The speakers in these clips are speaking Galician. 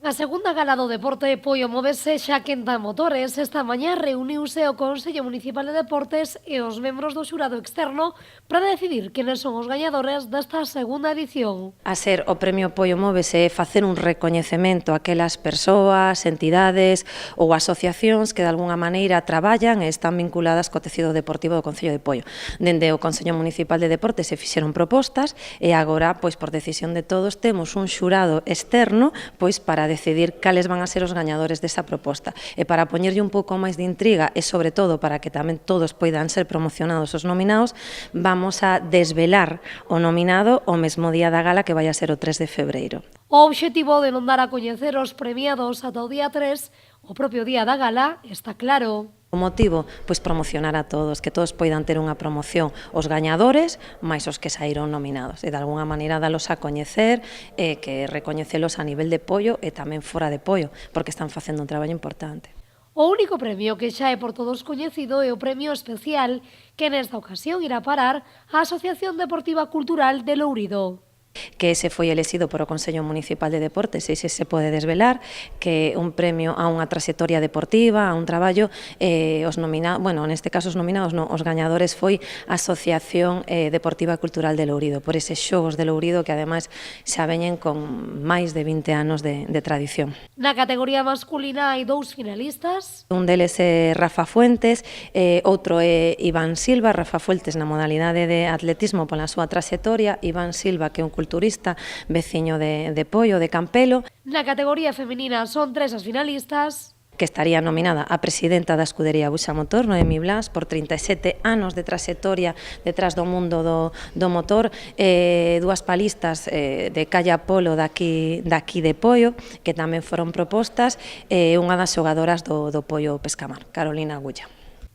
A segunda gala do deporte Poio móvese xa quenta motores. Esta mañá reuniuse o Consello Municipal de Deportes e os membros do xurado externo para decidir quenes son os gañadores desta segunda edición. A ser o Premio Poio Móvese é facer un recoñecemento a aquelas persoas, entidades ou asociacións que de alguna maneira traballan e están vinculadas co tecido deportivo do Concello de Poio. Dende o Consello Municipal de Deportes se fixeron propostas e agora, pois por decisión de todos, temos un xurado externo pois para decidir cales van a ser os gañadores desa proposta. E para poñerlle un pouco máis de intriga e, sobre todo, para que tamén todos poidan ser promocionados os nominados, vamos a desvelar o nominado o mesmo día da gala que vai a ser o 3 de febreiro. O obxectivo de non dar a coñecer os premiados ata o día 3, o propio día da gala, está claro. O motivo, pois promocionar a todos, que todos poidan ter unha promoción, os gañadores, máis os que saíron nominados, e de alguna maneira dalos a coñecer, e que recoñecelos a nivel de Poio e tamén fora de Poio, porque están facendo un traballo importante. O único premio que xa é por todos coñecido é o premio especial, que nesta ocasión irá parar á Asociación Deportiva Cultural de Lourido. Que ese foi elexido por o Consello Municipal de Deportes, e ese se pode desvelar, que un premio a unha trayectoria deportiva, a un traballo, os nominados, bueno, neste caso os nominados non, os gañadores foi a Asociación Deportiva Cultural de Lourido, por eses xogos de Lourido que ademais xa veñen con máis de 20 anos de tradición. Na categoría masculina hai dous finalistas. Un deles é Rafa Fuentes, outro é Iván Silva. Rafa Fuentes na modalidade de atletismo pola súa trayectoria, Iván Silva, que é un culturista veciño de Poio, de Campelo. Na categoría feminina son 3 as finalistas. Que estaría nominada a presidenta da escudería Buxa Motor, Noemi Blas, por 37 anos de trayectoria detrás do mundo do motor, dúas palistas de Calla Polo daqui de Poio, que tamén foron propostas, unha das xogadoras do Poio Pescamar, Carolina Agulla.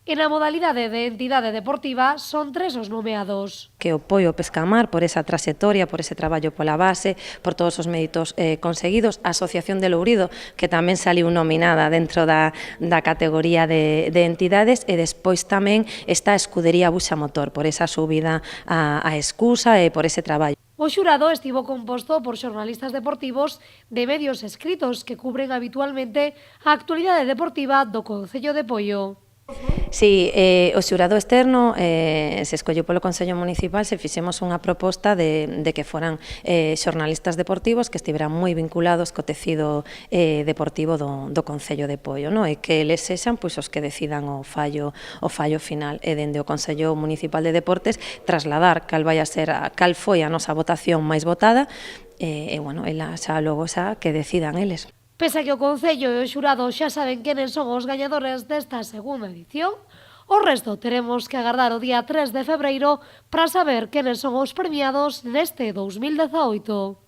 E na modalidade de entidade deportiva son 3 os nomeados. Que o Poio Pescamar, por esa trayectoria, por ese traballo pola base, por todos os méritos conseguidos, a Asociación de Lourido, que tamén saliu nominada dentro da categoría de entidades, e despois tamén está a escudería Buxa Motor, por esa subida a Escusa e por ese traballo. O xurado estivo composto por xornalistas deportivos de medios escritos que cubren habitualmente a actualidade deportiva do Concello de Poio. Si, o xurado externo se escolleu polo Consello Municipal, se fixemos unha proposta de que foran xornalistas deportivos que estiveran moi vinculados co tecido deportivo do Concello de Poio, no? E que eles sexan pois, os que decidan o fallo final, e dende o Consello Municipal de Deportes trasladar cal foi a nosa votación máis votada, e bueno, xa logo que decidan eles. Pese a que o Concello e o xurado xa saben quenes son os gañadores desta segunda edición, o resto teremos que agardar o día 3 de febreiro para saber quenes son os premiados neste 2018.